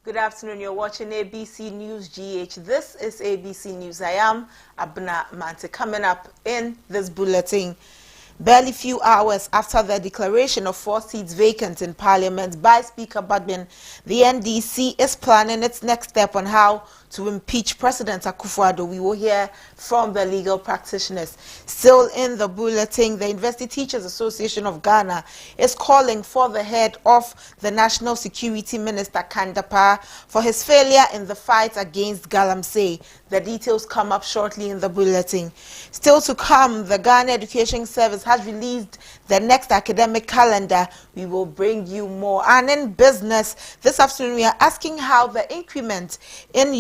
Good afternoon. You're watching ABC News GH. This is ABC News. I am Abna Mante. Coming up in this bulletin, barely few hours after the declaration of 4 seats vacant in Parliament by Speaker Badmin, the NDC is planning its next step on how to impeach President Akufo-Addo. We will hear from the legal practitioners. Still in the bulletin, the University Teachers Association of Ghana is calling for the head of the National Security Minister, Kandapa, for his failure in the fight against Galamsey. The details come up shortly in the bulletin. Still to come, the Ghana Education Service has released the next academic calendar. We will bring you more. And in business, this afternoon we are asking how the increment in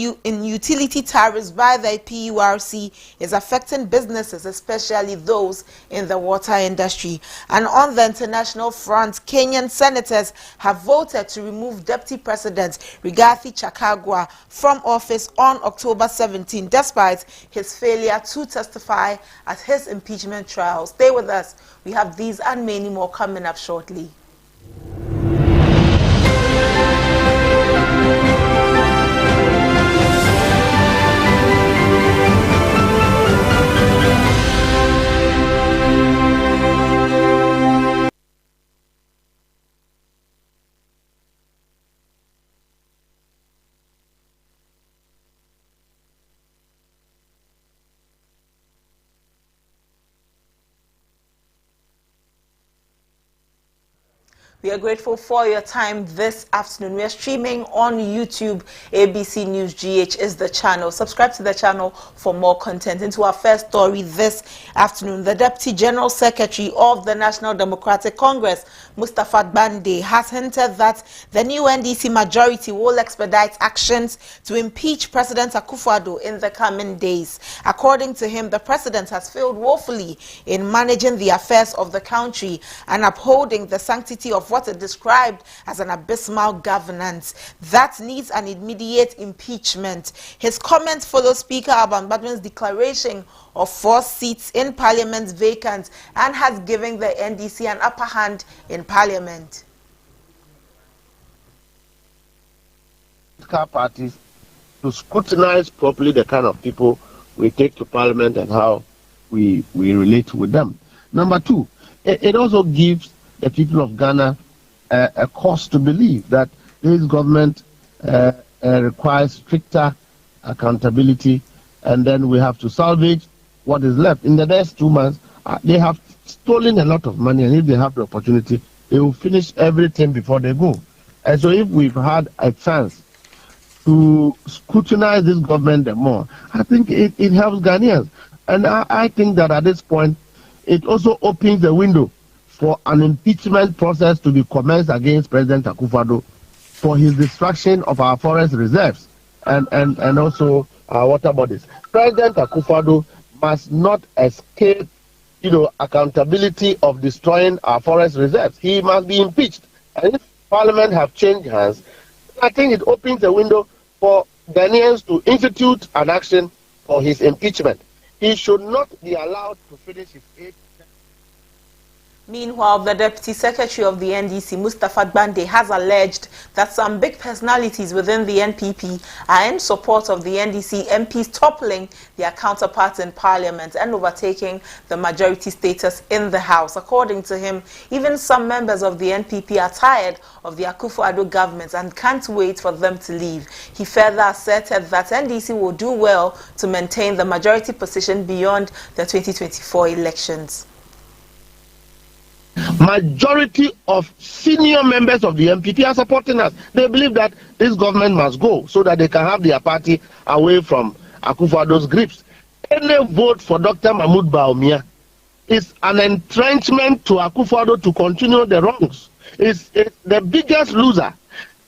utility tariffs by the PURC is affecting businesses, especially those in the water industry. And on the international front, Kenyan senators have voted to remove Deputy President Rigathi Gachagua from office on October 17, despite his failure to testify at his impeachment trial. Stay with us. We have these and many more coming up shortly. We are grateful for your time this afternoon. We are streaming on YouTube. ABC News GH is the channel. Subscribe to the channel for more content. Into our first story this afternoon, the Deputy General Secretary of the National Democratic Congress, Mustapha Bande, has hinted that the new NDC majority will expedite actions to impeach President Akufo-Addo in the coming days. According to him, the president has failed woefully in managing the affairs of the country and upholding the sanctity of what it described as an abysmal governance that needs an immediate impeachment. His comments follow Speaker Alban Badmin's declaration of 4 seats in Parliament vacant and has given the NDC an upper hand in Parliament. Parties to scrutinize properly the kind of people we take to Parliament and how we relate with them. Number 2, it also gives the people of Ghana a cause to believe that this government requires stricter accountability, and then we have to salvage what is left. In the next 2 months, they have stolen a lot of money, and if they have the opportunity, they will finish everything before they go. And so if we've had a chance to scrutinize this government more, I think it helps Ghanaians. And I think that at this point, it also opens the window for an impeachment process to be commenced against President Akufo-Addo for his destruction of our forest reserves and also our water bodies. President Akufo-Addo must not escape, accountability of destroying our forest reserves. He must be impeached. And if Parliament have changed hands, I think it opens a window for Ghanaians to institute an action for his impeachment. He should not be allowed to finish his 8. Meanwhile, the Deputy Secretary of the NDC, Mustapha Bande, has alleged that some big personalities within the NPP are in support of the NDC MPs toppling their counterparts in Parliament and overtaking the majority status in the House. According to him, even some members of the NPP are tired of the Akufo-Addo government and can't wait for them to leave. He further asserted that NDC will do well to maintain the majority position beyond the 2024 elections. Majority of senior members of the MPP are supporting us. They believe that this government must go so that they can have their party away from Akufo-Addo's grips. Any vote for Dr. Mahmoud Bawumia is an entrenchment to Akufo-Addo to continue the wrongs. It's the biggest loser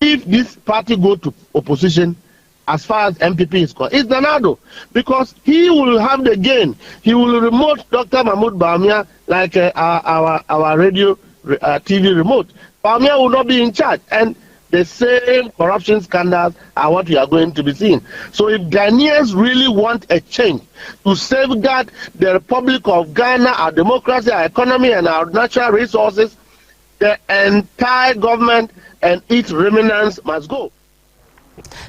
if this party go to opposition. As far as MPP is concerned, it's Donaldo, because he will have the gain. He will remote Dr. Mahmoud Bawumia like our radio TV remote. Bawumia will not be in charge, and the same corruption scandals are what we are going to be seeing. So if Ghanaians really want a change to safeguard the Republic of Ghana, our democracy, our economy, and our natural resources, the entire government and its remnants must go.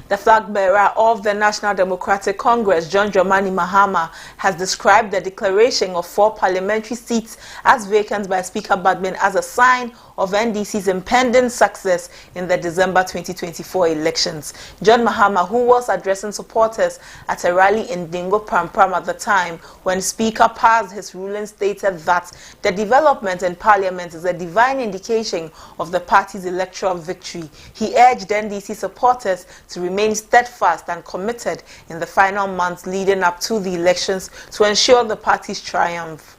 The flag bearer of the National Democratic Congress, John Dramani Mahama, has described the declaration of 4 parliamentary seats as vacant by Speaker Badmin as a sign of NDC's impending success in the December 2024 elections. John Mahama, who was addressing supporters at a rally in Dingo Prampram at the time when Speaker passed his ruling, stated that the development in Parliament is a divine indication of the party's electoral victory. He urged NDC supporters to remain steadfast and committed in the final months leading up to the elections to ensure the party's triumph.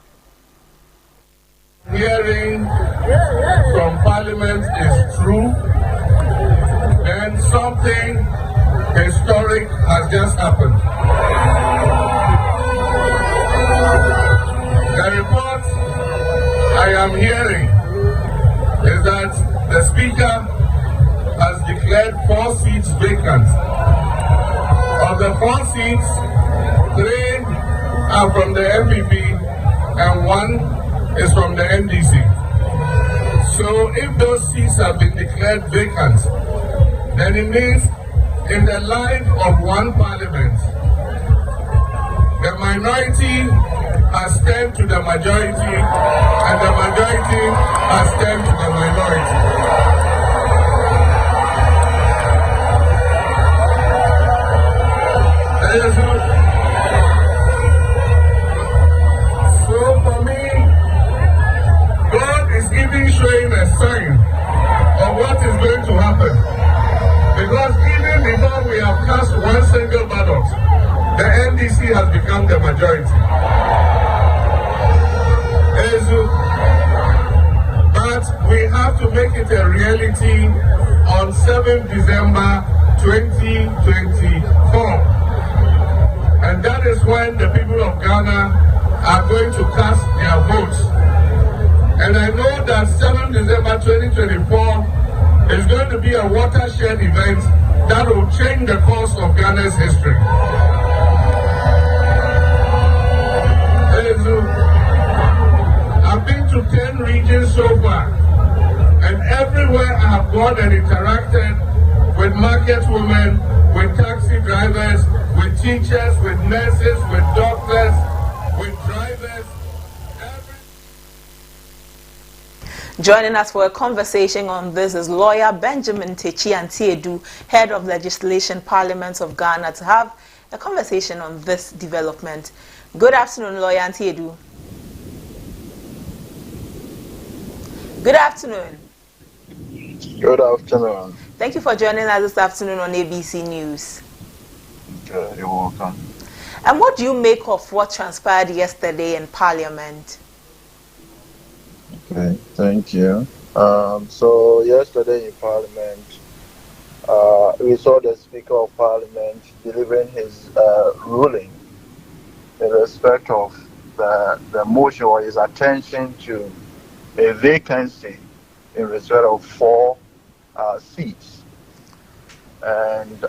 Hearing from Parliament is true, then something historic has just happened. The report I am hearing is that the Speaker has declared 4 seats vacant. Of the 4 seats, 3 are from the MPP and 1 is from the NDC. So if those seats have been declared vacant, then it means in the life of one parliament, the minority has turned to the majority and the majority has turned to the minority. So for me, God is even showing a sign of what is going to happen. Because even before we have cast one single ballot, the NDC has become the majority. But we have to make it a reality on 7th December 2024. And that is when the people of Ghana are going to cast their votes. And I know that 7th December 2024 is going to be a watershed event that will change the course of Ghana's history. I've been to 10 regions so far, and everywhere I have gone and interacted with market women, with taxi drivers, with teachers, with nurses, with doctors, with drivers. Joining us for a conversation on this is lawyer Benjamin Techi Antiedu, head of Legislation Parliament of Ghana, to have a conversation on this development. Good afternoon, lawyer Antiedu. Good afternoon. Good afternoon. Thank you for joining us this afternoon on ABC News. Okay, you're welcome. And what do you make of what transpired yesterday in Parliament? Okay, thank you. So yesterday in Parliament, we saw the Speaker of Parliament delivering his ruling in respect of the motion or his attention to a vacancy in respect of 4 seats. And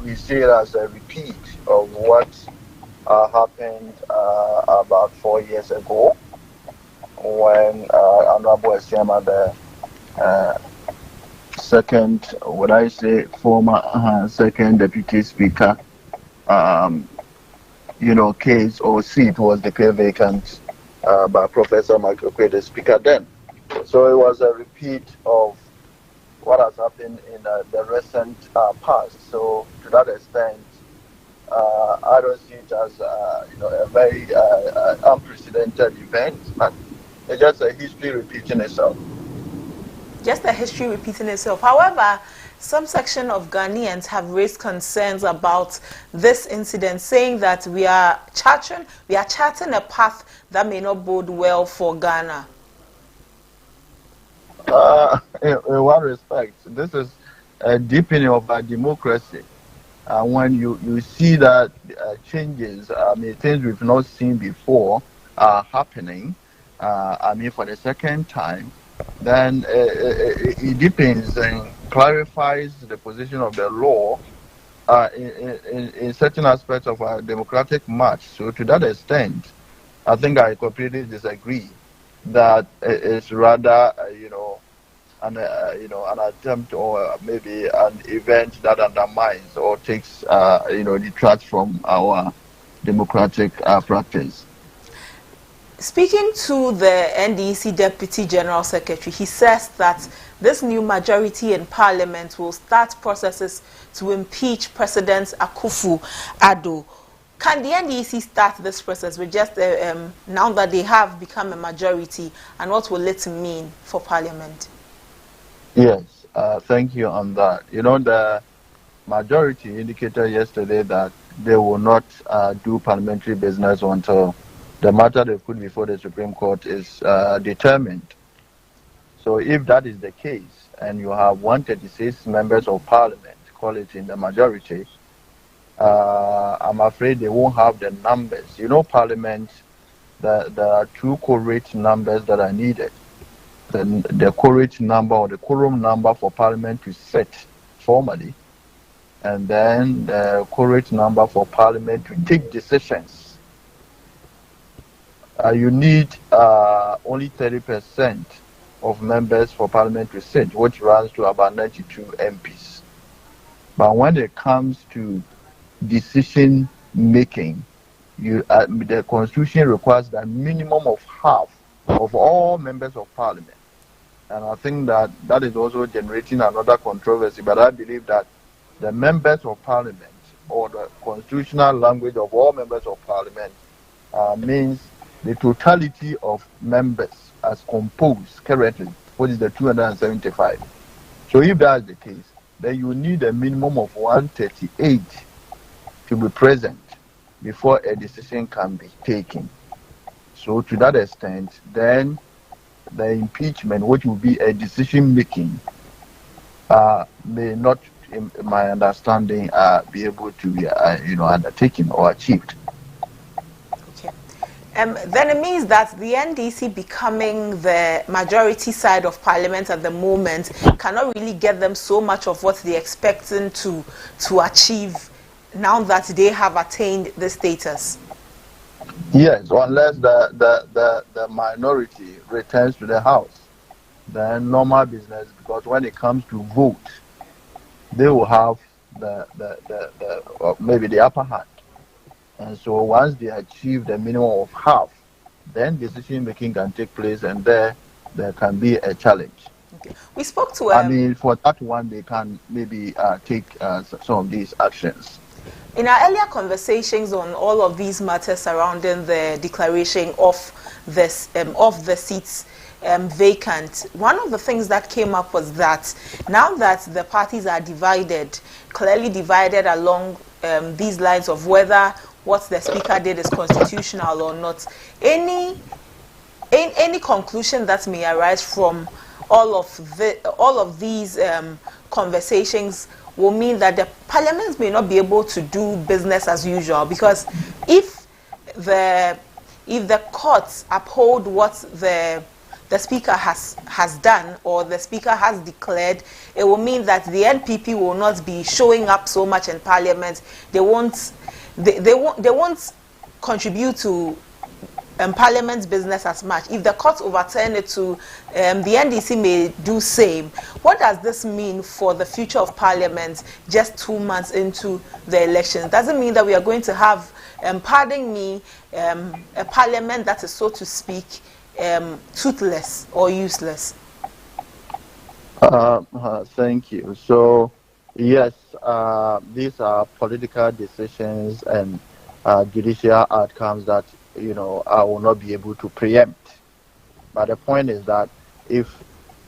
we see it as a repeat of what happened about 4 years ago when Honorable Esiama, the second, would I say, former second deputy speaker, case or seat was declared vacant by Professor Michael Quay, the speaker then. So it was a repeat of what has happened in the recent past. So to that extent, I don't see it as a very unprecedented event, but it's just a history repeating itself. Just a history repeating itself. However, some section of Ghanaians have raised concerns about this incident, saying that we are charting a path that may not bode well for Ghana. In one respect, this is a deepening of our democracy. When you see that changes, things we've not seen before are happening, for the second time, then it deepens and clarifies the position of the law in certain aspects of our democratic march. So to that extent, I think I completely disagree that it's rather, an attempt or maybe an event that undermines or takes detracts from our democratic practice. Speaking to the NDC Deputy General Secretary, he says that this new majority in Parliament will start processes to impeach President Akufo-Addo. Can the NDC start this process with just now that they have become a majority, and what will it mean for Parliament? Yes, thank you on that. The majority indicated yesterday that they will not do parliamentary business until the matter they put before the Supreme Court is determined. So if that is the case, and you have 136 members of Parliament, call it in the majority, I'm afraid they won't have the numbers. Parliament, there are two quorate numbers that are needed. The quorate number or the quorum number for Parliament to sit formally, and then the quorate number for Parliament to take decisions. You need only 30% of members for Parliament to sit, which runs to about 92 MPs. But when it comes to decision making, the Constitution requires that minimum of half of all members of Parliament. And I think that is also generating another controversy. But I believe that the members of Parliament, or the constitutional language of all members of Parliament, means the totality of members as composed currently, which is the 275. So if that is the case, then you need a minimum of 138 to be present before a decision can be taken. So to that extent, then the impeachment, which will be a decision making, may not, in my understanding, be able to be undertaken or achieved. Then it means that the NDC becoming the majority side of Parliament at the moment cannot really get them so much of what they're expecting to achieve now that they have attained the status. Yes, unless the minority returns to the House, then normal business, because when it comes to vote, they will have maybe the upper hand. And so once they achieve the minimum of half, then decision making can take place, and there can be a challenge. Okay. We spoke to for that one, they can maybe take some of these actions. In our earlier conversations on all of these matters surrounding the declaration of the seats vacant, one of the things that came up was that now that the parties are clearly divided along these lines of whether what the speaker did is constitutional or not, any conclusion that may arise from all of these conversations will mean that the parliament may not be able to do business as usual, because if the courts uphold what the speaker has done or the speaker has declared, it will mean that the NPP will not be showing up so much in Parliament. They won't contribute to Parliament's business as much. If the courts overturn it to the NDC may do same. What does this mean for the future of Parliament just 2 months into the elections? Does it mean that we are going to have, pardon me, a Parliament that is, so to speak, toothless or useless? Thank you. So, yes, these are political decisions and judicial outcomes that I will not be able to preempt. But the point is that if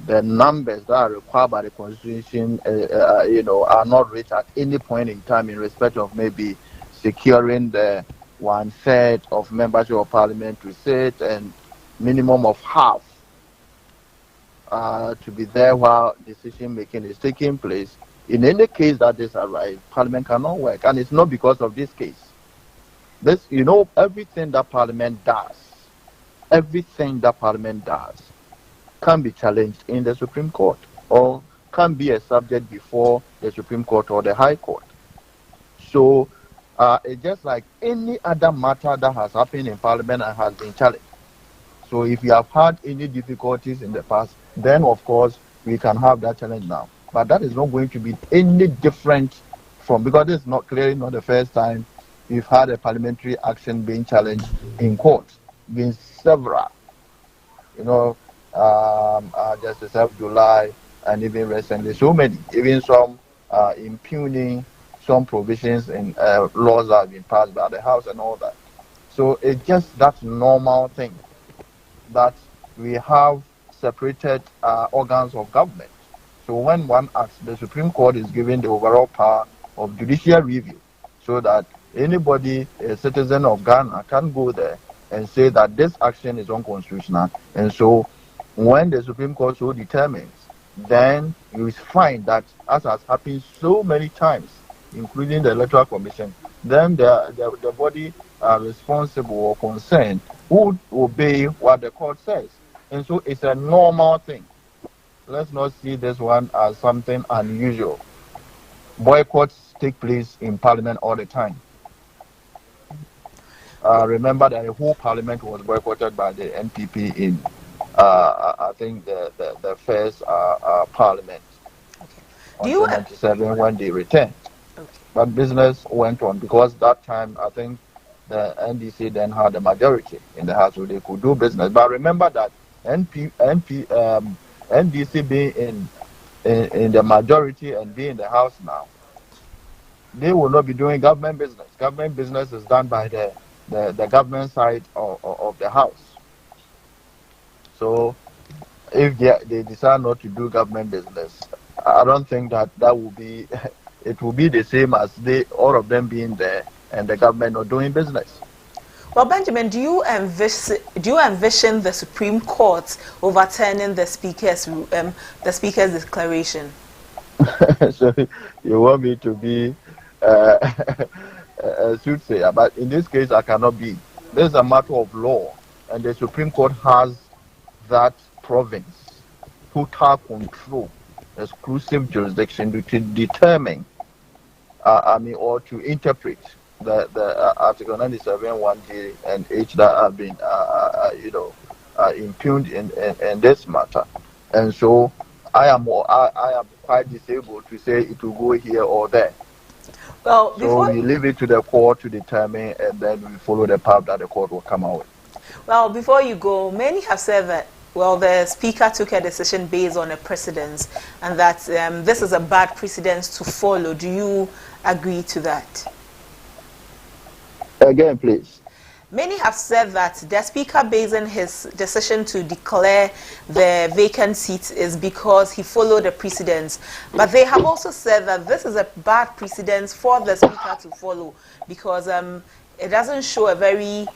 the numbers that are required by the Constitution, are not reached at any point in time in respect of maybe securing the 1/3 of members of Parliament to sit and minimum of half to be there while decision making is taking place, in any case that this arrives, Parliament cannot work, and it's not because of this case. This, everything that Parliament does can be challenged in the Supreme Court or can be a subject before the Supreme Court or the High Court. So it's just like any other matter that has happened in Parliament and has been challenged. So if you have had any difficulties in the past, then of course we can have that challenge now. But that is not going to be any different from, because this is not clearly not the first time we've had a parliamentary action being challenged in court. Been several, Justice F. July, and even recently, so many, even some impugning some provisions in laws that have been passed by the House and all that. So it's just that normal thing that we have separated organs of government. So when one acts, the Supreme Court is given the overall power of judicial review, so that anybody, a citizen of Ghana, can go there and say that this action is unconstitutional. And so when the Supreme Court so determines, then you find that, as has happened so many times, including the Electoral Commission, then the body responsible or concerned would obey what the court says. And so it's a normal thing. Let's not see this one as something unusual. Boycotts take place in Parliament all the time. Remember that the whole Parliament was boycotted by the NPP in, I think, the first Parliament on 1997 when they returned. Okay. But business went on, because that time, I think, the NDC then had a majority in the House, so they could do business. But remember that NDC being in the majority and being in the House now, they will not be doing government business. Government business is done by the government side of the House. So if they decide not to do government business, I don't think that will be, it will be the same as all of them being there and the government not doing business. Well, Benjamin, do you envision the Supreme Court overturning the Speaker's declaration? So you want me to be a soothsayer, but in this case I cannot be. This is a matter of law, and the Supreme Court has that province, total control, exclusive jurisdiction to determine, or to interpret the Article 97, 1G and H that have been, impugned in this matter. And so I am quite disabled to say it will go here or there. Well, so we leave it to the court to determine, and then we follow the path that the court will come out with. Well, before you go, many have said that, well, the Speaker took a decision based on a precedent, and that this is a bad precedent to follow. Do you agree to that? Again, please. Many have said that the Speaker basing his decision to declare the vacant seat is because he followed the precedents. But they have also said that this is a bad precedent for the Speaker to follow, because it doesn't show a very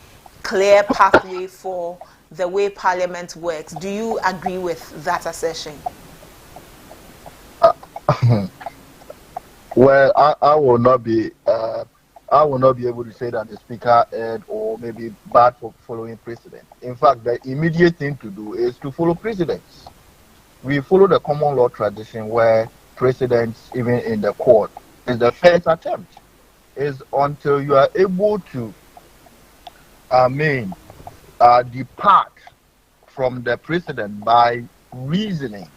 clear pathway for the way Parliament works. Do you agree with that assertion? Well, I will not be. I will not be able to say that the Speaker erred or maybe bad for following precedent. In fact, the immediate thing to do is to follow precedents. We follow the common law tradition where precedents, even in the court, is the first attempt. Is until you are able to, depart from the precedent by reasoning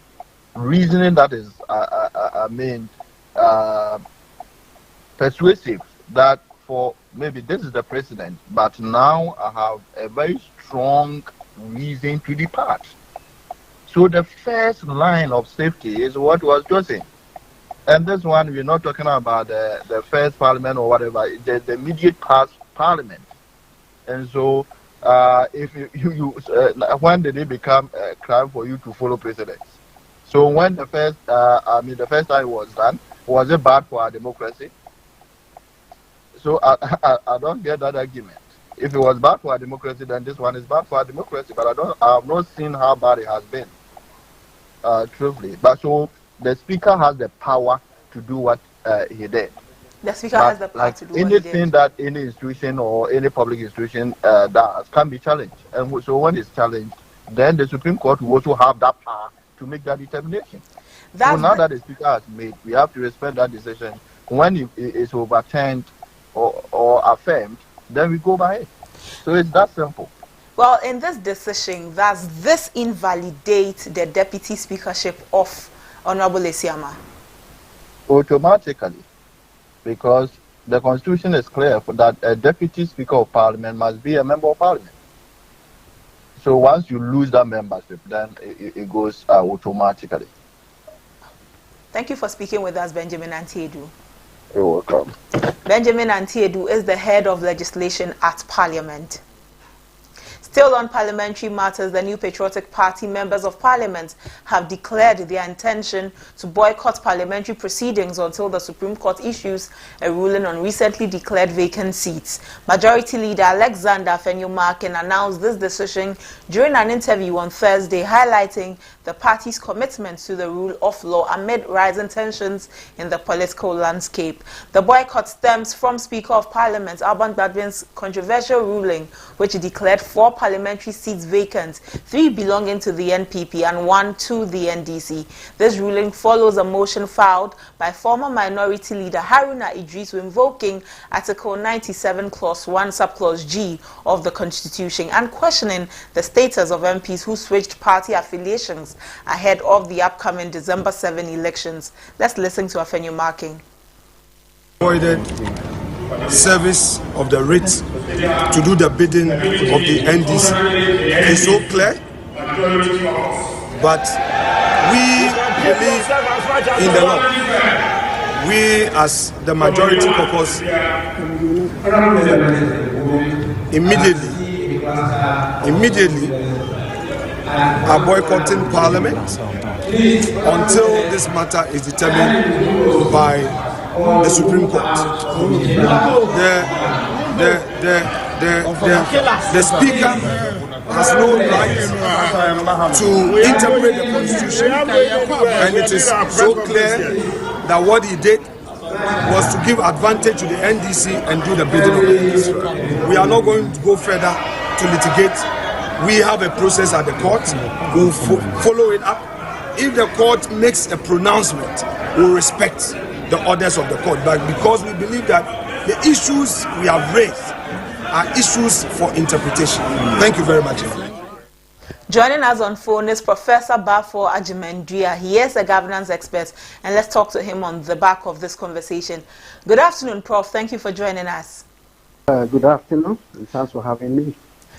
that is, persuasive, that for maybe this is the precedent, but now I have a very strong reason to depart. So the first line of safety is what was chosen. And this one, we're not talking about the first Parliament or whatever, the immediate past Parliament. And so if when did it become a crime for you to follow precedents? So when the first time it was done, was it bad for our democracy? So I don't get that argument. If it was bad for our democracy, then this one is bad for our democracy. But I have not seen how bad it has been, truthfully. But so the Speaker has the power to do what he did. The Speaker has the power to do what he did. Anything that any institution or any public institution does can be challenged. And so when it's challenged, then the Supreme Court will also have that power to make that determination. So now that the Speaker has made, we have to respect that decision. When it is overturned or affirmed, then we go by it. So it's that simple. Well, in this decision, does this invalidate the deputy speakership of Honorable Esiama? Automatically, because the constitution is clear for that a deputy speaker of parliament must be a member of parliament. So once you lose that membership, then it goes automatically. Thank you for speaking with us, Benjamin Antiedu. You're welcome. Benjamin Antiedu is the head of legislation at Parliament. Still on parliamentary matters, the New Patriotic Party members of Parliament have declared their intention to boycott parliamentary proceedings until the Supreme Court issues a ruling on recently declared vacant seats. Majority Leader Alexander Afenyo-Markin announced this decision during an interview on Thursday, highlighting the party's commitment to the rule of law amid rising tensions in the political landscape. The boycott stems from Speaker of Parliament Alban Gbadbin's controversial ruling, which declared 4 parliamentary seats vacant, 3 belonging to the NPP and 1 to the NDC. This ruling follows a motion filed by former Minority Leader Haruna Idrisu invoking Article 97 Clause 1 Subclause G of the Constitution and questioning the status of MPs who switched party affiliations ahead of the upcoming December 7 elections. Let's listen to Afenyo-Markin. Avoided service of the writ to do the bidding of the NDC is so clear, but we believe in the law. We, as the majority caucus, immediately are boycotting Parliament until this matter is determined by the Supreme Court. The Speaker has no right to interpret the Constitution, and it is so clear that what he did was to give advantage to the NDC and do the bidding of the NDC. We are not going to go further to litigate. We have a process at the court. We'll follow it up. If the court makes a pronouncement, we'll respect the orders of the court, but because we believe that the issues we have raised are issues for interpretation. Thank you very much. Joining us on phone is Professor Bafo Ajimendria. He is a governance expert, and let's talk to him on the back of this conversation. Good afternoon, Prof. Thank you for joining us. Good afternoon, and thanks for having me.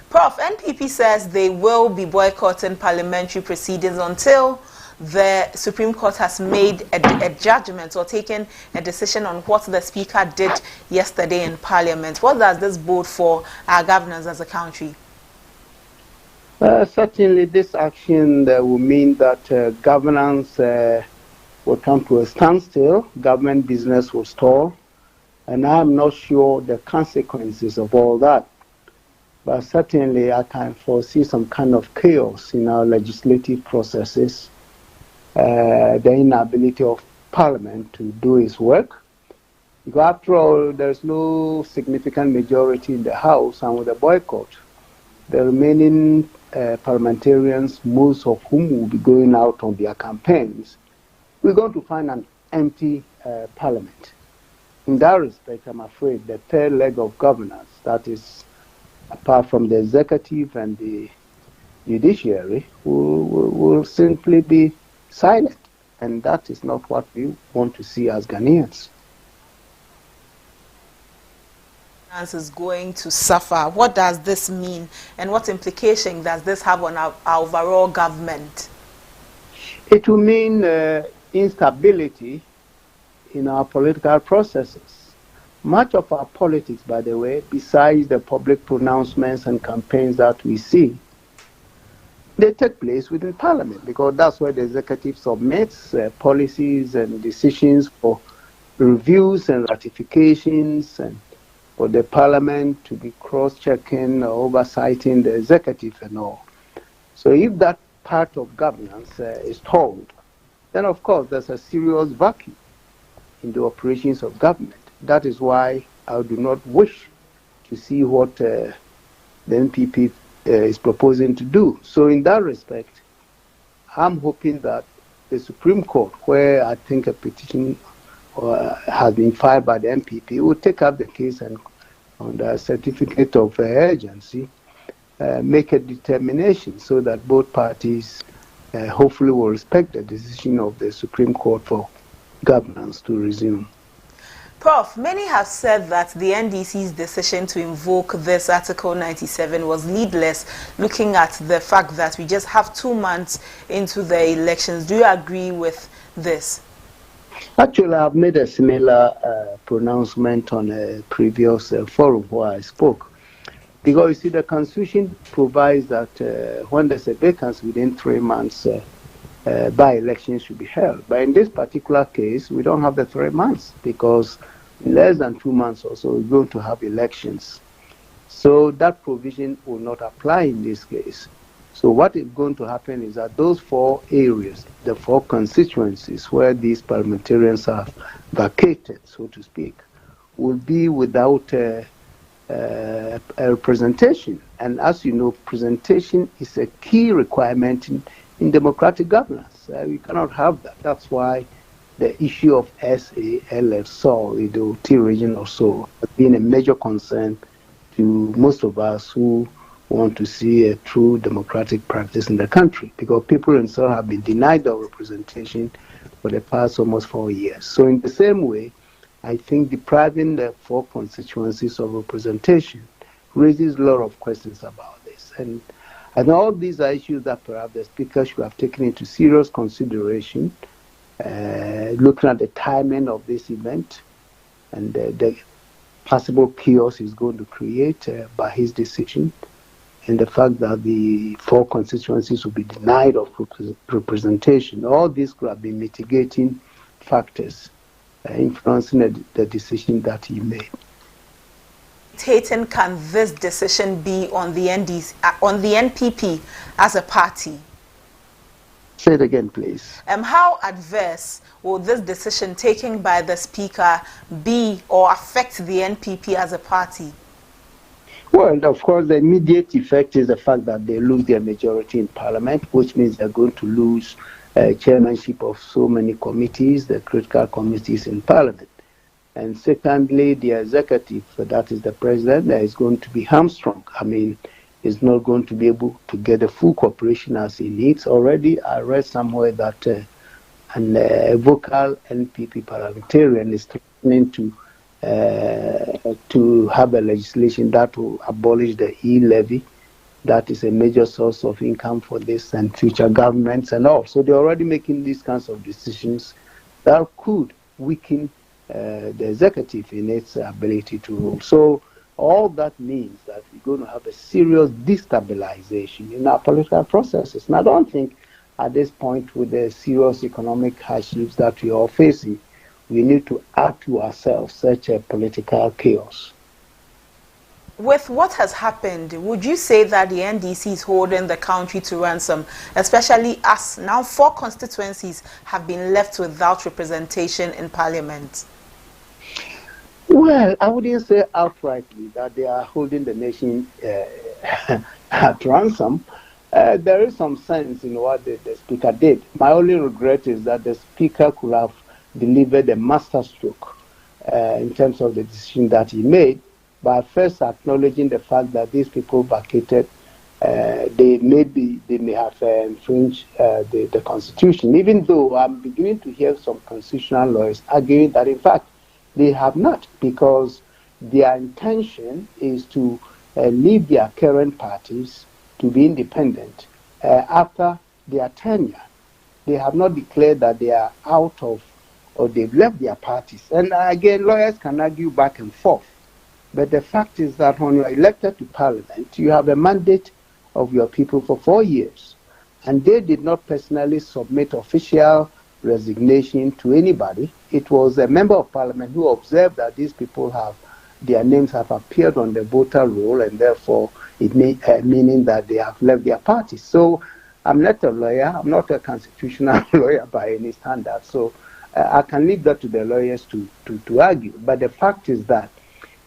Prof, NPP says they will be boycotting parliamentary proceedings until the Supreme Court has made a judgment or taken a decision on what the Speaker did yesterday in Parliament. What does this bode for our governance as a country? Certainly this action will mean that governance will come to a standstill, government business will stall, and I'm not sure the consequences of all that. But certainly I can foresee some kind of chaos in our legislative processes. The inability of Parliament to do its work. Because after all, there's no significant majority in the House, and with the boycott, the remaining parliamentarians, most of whom will be going out on their campaigns, we're going to find an empty Parliament. In that respect, I'm afraid the third leg of governance, that is, apart from the executive and the judiciary, will simply be silent, and that is not what we want to see as Ghanaians. Is going to suffer. What does this mean, and what implication does this have on our overall government? It will mean instability in our political processes. Much of our politics, by the way, besides the public pronouncements and campaigns that we see, they take place within Parliament, because that's where the executive submits policies and decisions for reviews and ratifications, and for the Parliament to be cross-checking or oversighting the executive and all. So if that part of governance is stalled, then of course there's a serious vacuum in the operations of government. That is why I do not wish to see what the NPP is proposing to do. So in that respect, I'm hoping that the Supreme Court, where I think a petition has been filed by the NPP, will take up the case and on the certificate of urgency make a determination so that both parties hopefully will respect the decision of the Supreme Court for governance to resume. Prof, many have said that the NDC's decision to invoke this Article 97 was needless, looking at the fact that we just have 2 months into the elections. Do you agree with this? Actually, I've made a similar pronouncement on a previous forum where I spoke. Because you see, the Constitution provides that when there's a vacancy within 3 months, by-elections should be held. But in this particular case, we don't have the 3 months because in less than 2 months or so, we're going to have elections. So that provision will not apply in this case. So what is going to happen is that those 4 areas, the 4 constituencies where these parliamentarians are vacated, so to speak, will be without a representation. And as you know, representation is a key requirement in democratic governance. We cannot have that. That's why the issue of SALF, the OT region or so, has been a major concern to most of us who want to see a true democratic practice in the country, because people in Seoul have been denied their representation for the past almost 4 years. So in the same way, I think depriving the 4 constituencies of representation raises a lot of questions about this. And all these are issues that perhaps the Speaker should have taken into serious consideration, looking at the timing of this event and the possible chaos he's going to create by his decision, and the fact that the 4 constituencies will be denied of representation. All these could have been mitigating factors influencing the decision that he made. Taten, can this decision be on the NPP as a party? Say it again, please. How adverse will this decision taken by the Speaker be or affect the NPP as a party? Well, of course, the immediate effect is the fact that they lose their majority in Parliament, which means they're going to lose chairmanship of so many committees, the critical committees in Parliament. And secondly, the executive, that is the president, is going to be hamstrung. I mean, is not going to be able to get the full cooperation as he needs. Already, I read somewhere that a vocal NPP parliamentarian is threatening to have a legislation that will abolish the e-levy. That is a major source of income for this and future governments and all. So they're already making these kinds of decisions that could weaken the executive in its ability to rule. So all that means that we're going to have a serious destabilization in our political processes. And I don't think at this point, with the serious economic hardships that we are all facing, we need to add to ourselves such a political chaos. With what has happened, would you say that the NDC is holding the country to ransom, especially as now 4 constituencies have been left without representation in Parliament? Well, I wouldn't say outrightly that they are holding the nation at ransom. There is some sense in what the Speaker did. My only regret is that the Speaker could have delivered a masterstroke in terms of the decision that he made, by first acknowledging the fact that these people vacated, they may have infringed the Constitution, even though I'm beginning to hear some constitutional lawyers arguing that, in fact, they have not, because their intention is to leave their current parties to be independent after their tenure. They have not declared that they are out of, or they've left their parties. And again, lawyers can argue back and forth. But the fact is that when you are elected to Parliament, you have a mandate of your people for 4 years. And they did not personally submit official resignation to anybody. It was a member of Parliament who observed that these people their names have appeared on the voter roll, and therefore it meaning that they have left their party. So I'm not a lawyer. I'm not a constitutional lawyer by any standard. So I can leave that to the lawyers to argue. But the fact is that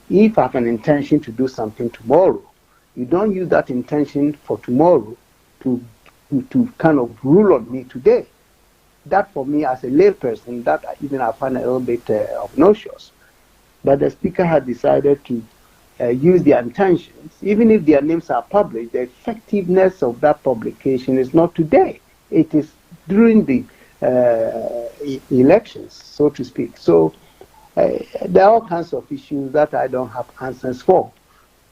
if I have an intention to do something tomorrow, you don't use that intention for tomorrow to kind of rule on me today. That for me as a layperson, that even I find a little bit obnoxious. But the Speaker had decided to use their intentions, even if their names are published, the effectiveness of that publication is not today. It is during the elections, so to speak. So there are all kinds of issues that I don't have answers for.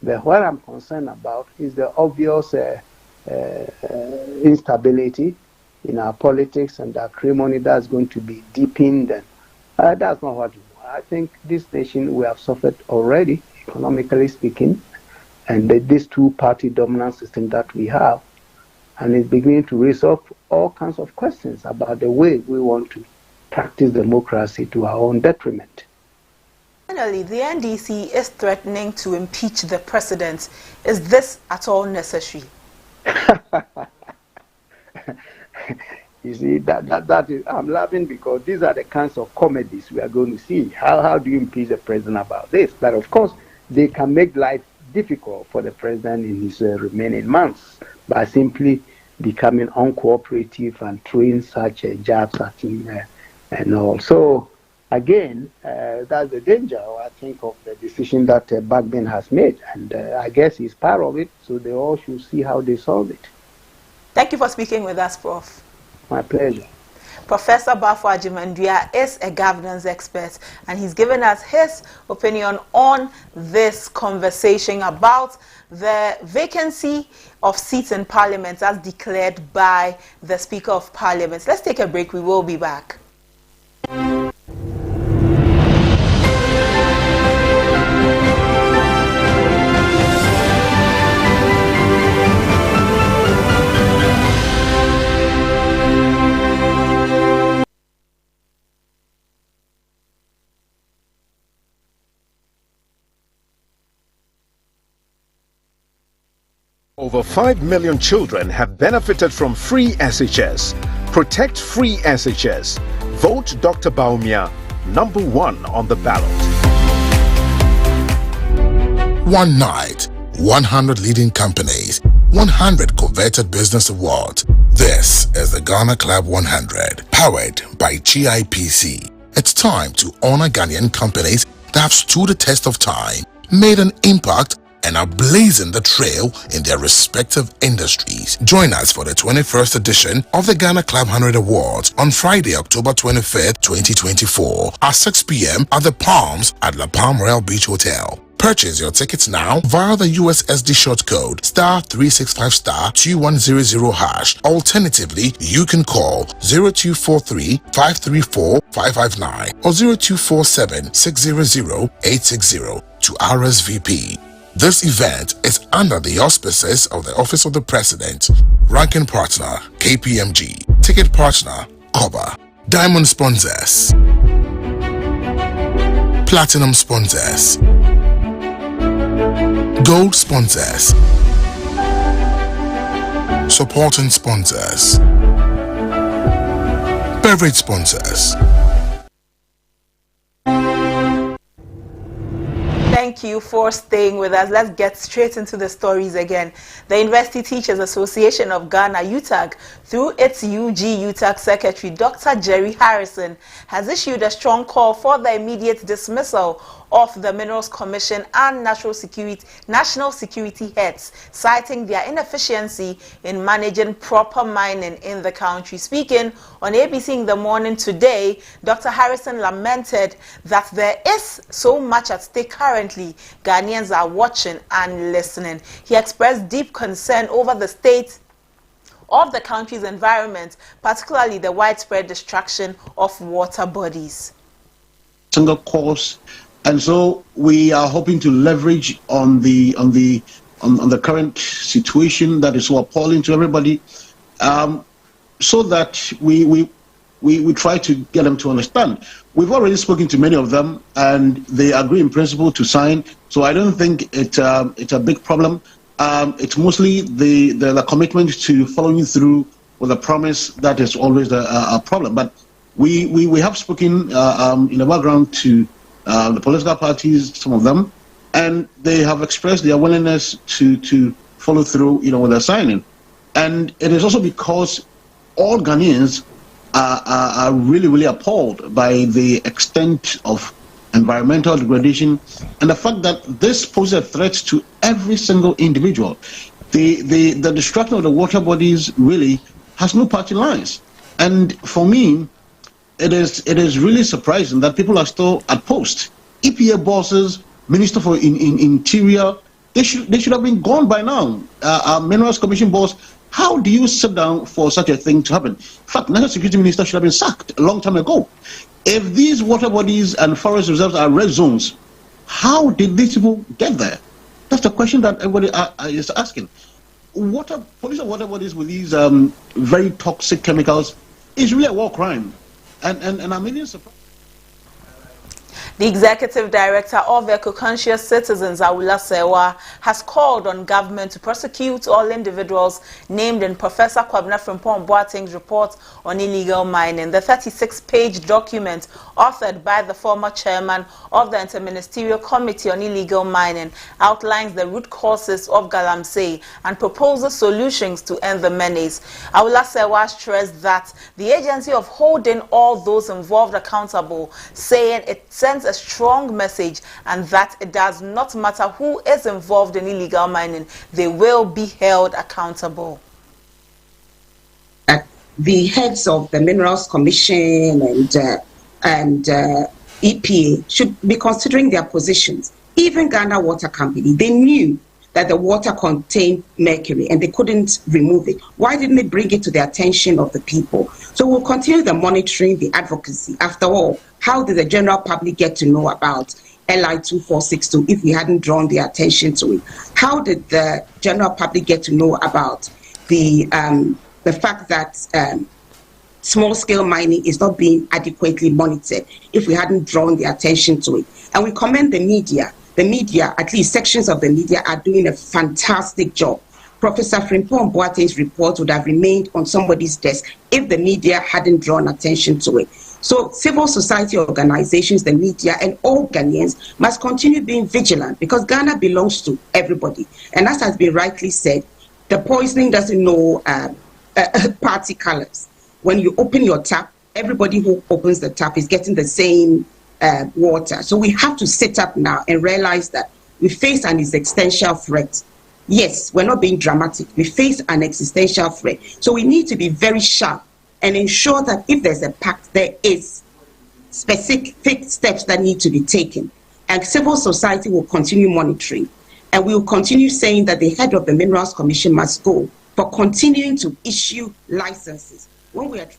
But what I'm concerned about is the obvious instability in our politics and acrimony that's going to be deepened. And that's not what we want. I think this nation, we have suffered already, economically speaking, and this two-party dominant system that we have, and it's beginning to raise up all kinds of questions about the way we want to practice democracy to our own detriment. Finally, the NDC is threatening to impeach the president. Is this at all necessary? You see, that is, I'm laughing because these are the kinds of comedies we are going to see. How do you impeach the president about this? But of course, they can make life difficult for the president in his remaining months by simply becoming uncooperative and throwing such jabs at him and all. So, again, that's the danger, I think, of the decision that Bagman has made. And I guess he's part of it, so they all should see how they solve it. Thank you for speaking with us, Prof. My pleasure. Professor Bafo Ajimandua is a governance expert, and he's given us his opinion on this conversation about the vacancy of seats in Parliament as declared by the Speaker of Parliament. Let's take a break. We will be back. Over 5 million children have benefited from free SHS. Protect free SHS. Vote Dr. Baumia #1 on the ballot. One night, 100 leading companies, 100 coveted business awards. This is the Ghana Club 100, powered by GIPC. It's time to honor Ghanaian companies that have stood the test of time, made an impact, and are blazing the trail in their respective industries. Join us for the 21st edition of the Ghana Club 100 Awards on Friday, October 25th, 2024 at 6 p.m. at the Palms at La Palm Royal Beach Hotel. Purchase your tickets now via the USSD short code *365*2100#. Alternatively, you can call 0243-534-559 or 0247-600-860 to RSVP. This event is under the auspices of the Office of the President, Ranking Partner, KPMG, Ticket Partner, COBA, Diamond Sponsors, Platinum Sponsors, Gold Sponsors, Supporting Sponsors, Beverage Sponsors. Thank you for staying with us. Let's get straight into the stories again. The University Teachers Association of Ghana, UTAG, through its UTAG Secretary, Dr. Jerry Harrison, has issued a strong call for the immediate dismissal of the Minerals Commission and National Security heads, citing their inefficiency in managing proper mining in the country. Speaking on ABC in the Morning today, Dr. Harrison lamented that there is so much at stake currently. Ghanaians are watching and listening. He expressed deep concern over the state of the country's environment, particularly the widespread destruction of water bodies. Single course. And so we are hoping to leverage on the current situation that is so appalling to everybody, so that we try to get them to understand. We've already spoken to many of them, and they agree in principle to sign. So I don't think it's a big problem. It's mostly the commitment to following through with a promise that is always a problem. But we have spoken in the background to the political parties, some of them, and they have expressed their willingness to follow through, with their signing. And it is also because all Ghanaians are really, really appalled by the extent of environmental degradation, and the fact that this poses a threat to every single individual. The destruction of the water bodies really has no party lines. And for me, it is really surprising that people are still at post. EPA bosses, Minister for Interior, they should have been gone by now. Our Minerals Commission boss, how do you sit down for such a thing to happen? In fact, National Security Minister should have been sacked a long time ago. If these water bodies and forest reserves are red zones, how did these people get there? That's the question that everybody is asking. Pollution of water bodies with these very toxic chemicals is really a war crime. And I'm really surprised. The executive director of Eco-Conscious Citizens, Awula Sewa, has called on government to prosecute all individuals named in Professor Kwabena Frimpong Boateng's report on illegal mining. The 36-page document, authored by the former chairman of the Interministerial Committee on Illegal Mining, outlines the root causes of galamsey and proposes solutions to end the menace. Awula Sewa stressed that the agency of holding all those involved accountable, saying it sends a strong message and that it does not matter who is involved in illegal mining, they will be held accountable. The heads of the Minerals Commission and EPA should be considering their positions. Even Ghana Water Company, they knew that the water contained mercury and they couldn't remove it. Why didn't they bring it to the attention of the people? So we'll continue the monitoring, the advocacy. After all, how did the general public get to know about LI 2462 if we hadn't drawn their attention to it? How did the general public get to know about the fact that small-scale mining is not being adequately monitored if we hadn't drawn the attention to it? And we commend the media. The media, at least sections of the media, are doing a fantastic job. Professor Frimpong Boateng's report would have remained on somebody's desk if the media hadn't drawn attention to it. So civil society organizations, the media, and all Ghanaians must continue being vigilant because Ghana belongs to everybody. And as has been rightly said, the poisoning doesn't know party colors. When you open your tap, everybody who opens the tap is getting the same water. So we have to sit up now and realize that we face an existential threat. Yes, we're not being dramatic. We face an existential threat. So we need to be very sharp and ensure that if there's a pact, there is specific steps that need to be taken. And civil society will continue monitoring. And we will continue saying that the head of the Minerals Commission must go for continuing to issue licenses. When we are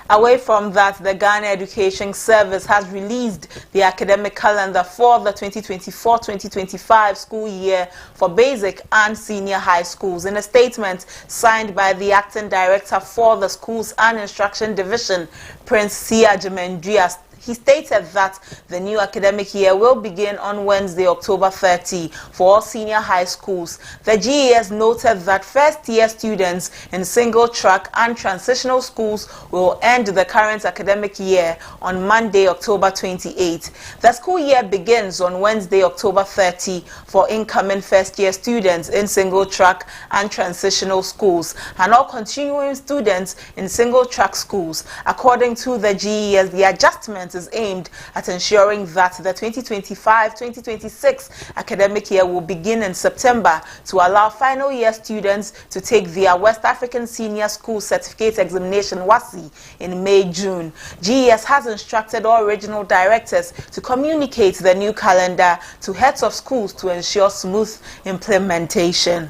Away from that, the Ghana Education Service has released the academic calendar for the 2024-2025 school year for basic and senior high schools. In a statement signed by the acting director for the Schools and Instruction Division, Prince Sia Jemendria, he stated that the new academic year will begin on Wednesday, October 30 for all senior high schools. The GES noted that first-year students in single-track and transitional schools will end the current academic year on Monday, October 28. The school year begins on Wednesday, October 30 for incoming first-year students in single-track and transitional schools and all continuing students in single-track schools. According to the GES, the adjustment is aimed at ensuring that the 2025-2026 academic year will begin in September to allow final year students to take their West African Senior School Certificate Examination WASI in May-June. GES has instructed all regional directors to communicate the new calendar to heads of schools to ensure smooth implementation.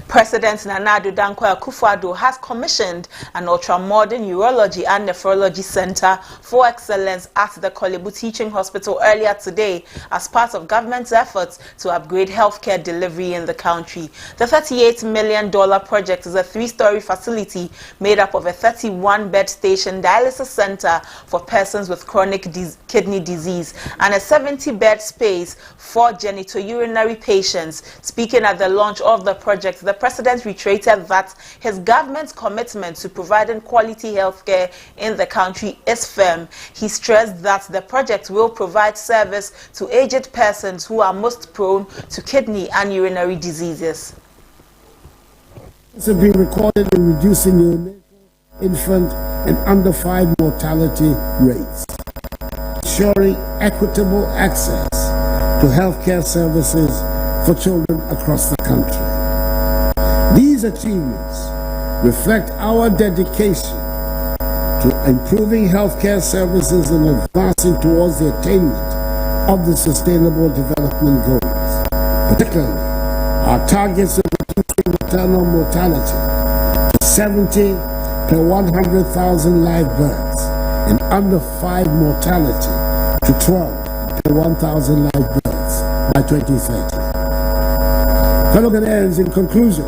President Nana Addo Dankwa Akufo-Addo has commissioned an ultra-modern urology and nephrology center for excellence at the Kolebu Teaching Hospital earlier today as part of government's efforts to upgrade healthcare delivery in the country. The $38 million project is a 3-story facility made up of a 31-bed station dialysis center for persons with chronic kidney disease and a 70-bed space for genitourinary patients. Speaking at the launch of the project, the president reiterated that his government's commitment to providing quality health care in the country is firm. He stressed that the project will provide service to aged persons who are most prone to kidney and urinary diseases. This has been recorded in reducing neonatal, infant, and under 5 mortality rates, ensuring equitable access to healthcare services for children across the country. These achievements reflect our dedication to improving healthcare services and advancing towards the attainment of the Sustainable Development Goals, particularly our targets of reducing maternal mortality to 70 per 100,000 live births and under 5 mortality to 12 per 1,000 live births by 2030. Fellow Ghanaians, in conclusion,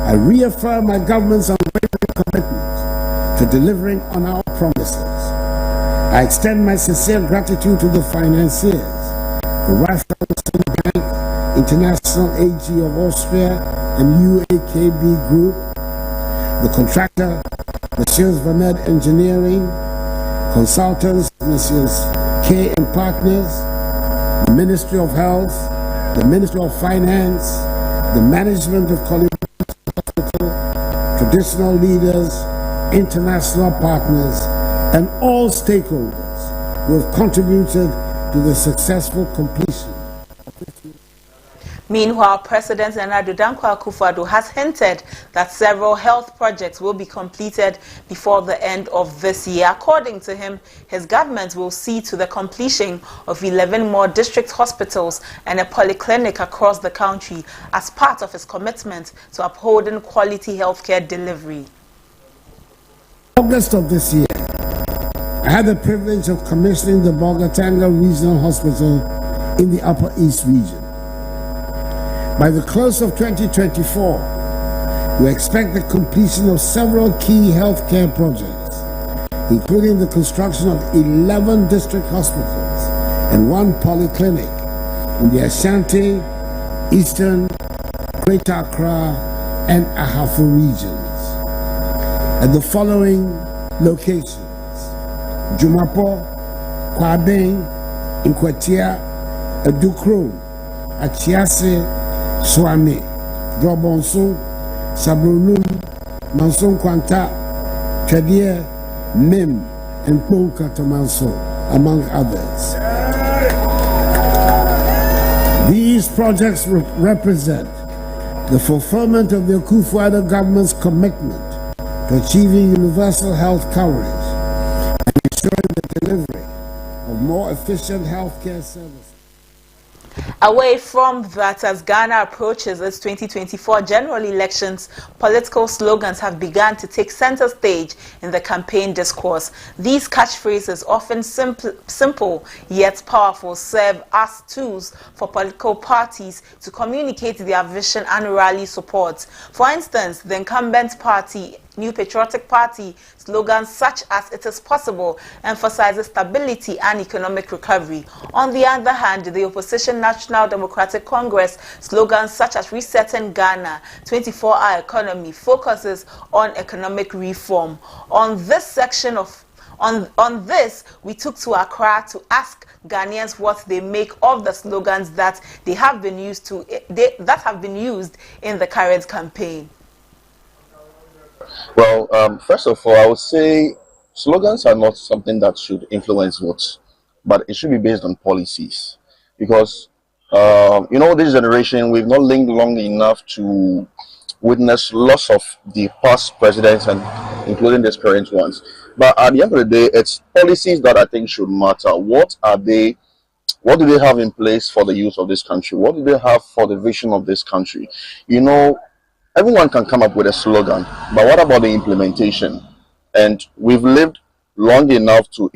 I reaffirm my government's unwavering commitment to delivering on our promises. I extend my sincere gratitude to the financiers, the Raiffeisen Bank, International AG of Austria and UAKB Group, the contractor, Messrs. Vaned Engineering, consultants, Messrs. K and Partners, the Ministry of Health, the Ministry of Finance, the management of College Hospital, traditional leaders, international partners, and all stakeholders who have contributed to the successful completion. Meanwhile, President Nana Addo Dankwa Akufo-Addo has hinted that several health projects will be completed before the end of this year. According to him, his government will see to the completion of 11 more district hospitals and a polyclinic across the country as part of his commitment to upholding quality healthcare delivery. August of this year, I had the privilege of commissioning the Bolgatanga Regional Hospital in the Upper East region. By the close of 2024, we expect the completion of several key healthcare projects, including the construction of 11 district hospitals and 1 polyclinic in the Ashanti, Eastern, Greater Accra, and Ahafo regions. At the following locations: Jumapo, Kwabeng, Nkwatia, Adukro, Achiase, Swami, Drobonso, Sabrunum, Manson Kwanta, Chadier, Mim, and Ponka Tomanso, among others. These projects represent the fulfillment of the Akufo-Addo government's commitment to achieving universal health coverage and ensuring the delivery of more efficient healthcare services. Away from that, as Ghana approaches its 2024 general elections, political slogans have begun to take center stage in the campaign discourse. These catchphrases, often simple yet powerful, serve as tools for political parties to communicate their vision and rally support. For instance, the incumbent party, New Patriotic Party, slogans such as "It is possible" emphasizes stability and economic recovery. On the other hand, the opposition National Democratic Congress slogans such as "Resetting Ghana," 24-hour economy focuses on economic reform. On this, we took to Accra to ask Ghanaians what they make of the slogans that have been used in the current campaign. Well, first of all, I would say slogans are not something that should influence votes, but it should be based on policies. Because, this generation, we've not lived long enough to witness loss of the past presidents, and including these current ones. But at the end of the day, it's policies that I think should matter. What are they? What do they have in place for the youth of this country? What do they have for the vision of this country? Everyone can come up with a slogan, but what about the implementation? And we've lived long enough to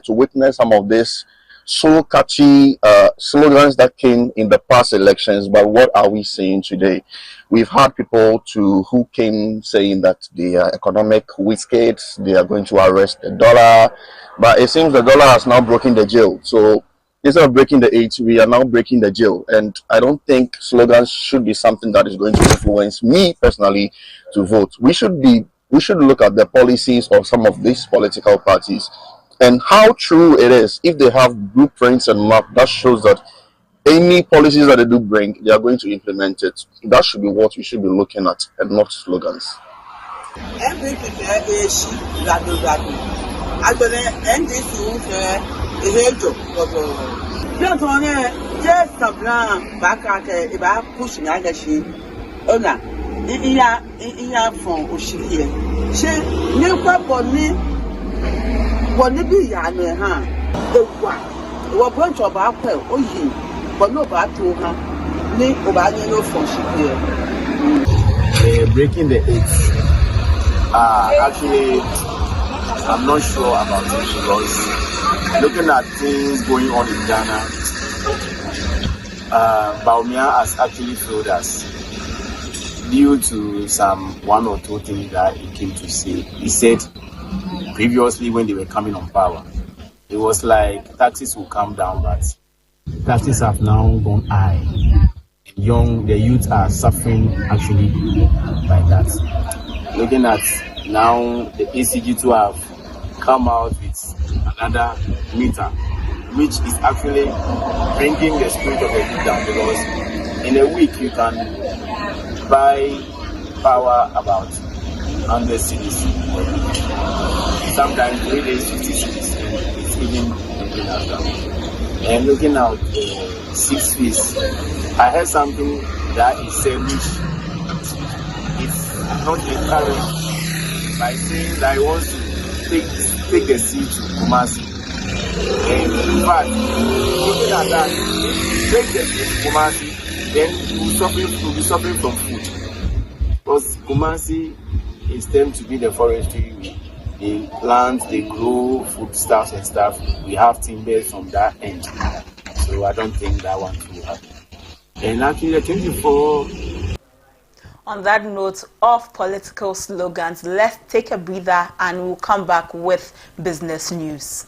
witness some of these so catchy slogans that came in the past elections, but what are we seeing today? We've had people who came saying that the economic whiskets, they are going to arrest the dollar, but it seems the dollar has now broken the jail. So instead of breaking the 8, we are now breaking the jail. And I don't think slogans should be something that is going to influence me personally to vote. We should look at the policies of some of these political parties and how true it is. If they have blueprints and map that shows that any policies that they do bring, they are going to implement it. That should be what we should be looking at, and not slogans. Breaking the 8. Actually, I'm not sure about it because looking at things going on in Ghana, Baumia has actually failed us due to some one or two things that he came to say. He said previously when they were coming on power, it was like taxes will come down, but taxes have now gone high. The youth are suffering actually by that. Looking at now, the ACG2 have come out with another meter, which is actually bringing the spirit of the youth down, because in a week you can buy power about 100 cities. Sometimes 3 days, 50 cities. It's even bringing us down. And looking at 6 fees, I heard something that he said which it's not encouraged by saying that he wants to take the sea to Kumasi. And in fact, looking at that, if you take the sea to Kumasi, then you will be suffering from food. Because Kumasi is termed to be the forestry. They plant, they grow foodstuffs and stuff. We have timbers from that end. So I don't think that one will happen. And actually, the 24. On that note of political slogans, let's take a breather and we'll come back with business news.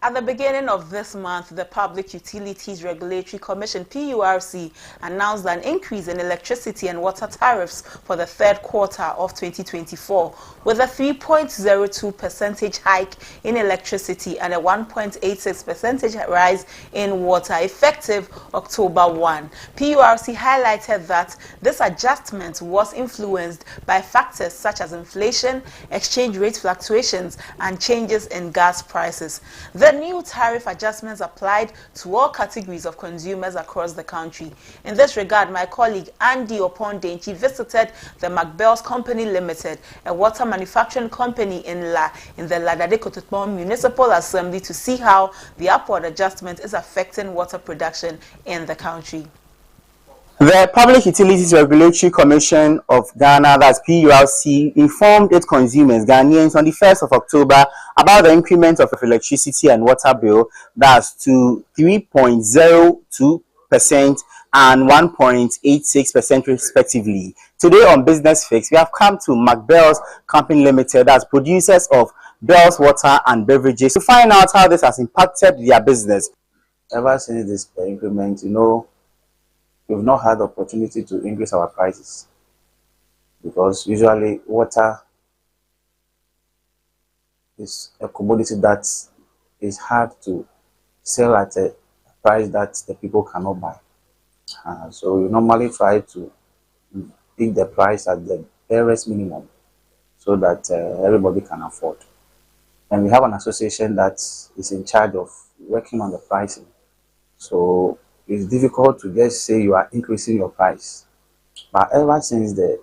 At the beginning of this month, the Public Utilities Regulatory Commission, PURC, announced an increase in electricity and water tariffs for the third quarter of 2024, with a 3.02% hike in electricity and a 1.86% rise in water, effective October 1. PURC highlighted that this adjustment was influenced by factors such as inflation, exchange rate fluctuations, and changes in gas prices. The new tariff adjustments applied to all categories of consumers across the country. In this regard, my colleague Andy Opondenchi visited the McBell's Company Limited, a water manufacturing company in the Ladade Kototbon Municipal Assembly, to see how the upward adjustment is affecting water production in the country. The Public Utilities Regulatory Commission of Ghana, that's PURC, informed its consumers, Ghanaians, on the 1st of October about the increment of electricity and water bill, that's to 3.02% and 1.86% respectively. Today on Business Fix, we have come to McBell's Company Limited, that's producers of Bell's water and beverages, to find out how this has impacted their business. Ever since this increment, we've not had the opportunity to increase our prices, because usually water is a commodity that is hard to sell at a price that the people cannot buy. So we normally try to pick the price at the barest minimum so that everybody can afford. And we have an association that is in charge of working on the pricing. So it's difficult to just say you are increasing your price. But ever since the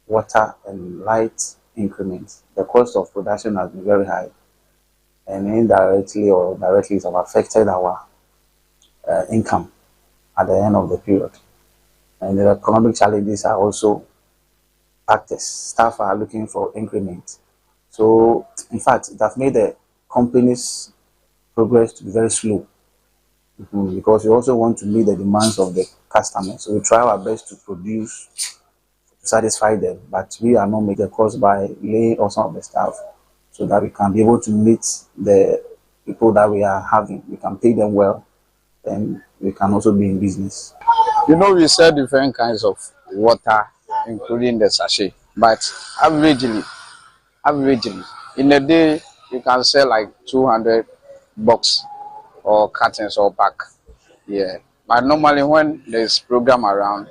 water and light increments, the cost of production has been very high. And indirectly or directly, it has affected our income. at the end of the period. And the economic challenges are also factors. Staff are looking for increment. So, in fact, it has made the company's progress to be very slow because we also want to meet the demands of the customers. So we try our best to produce to satisfy them, but we are not making a cost by laying off some of the staff so that we can be able to meet the people that we are having. We can pay them well, and we can also be in business. You know, we sell different kinds of water, including the sachet, but averagely, in a day, you can sell like 200 box or cartons or pack. Yeah, but normally when there's program around,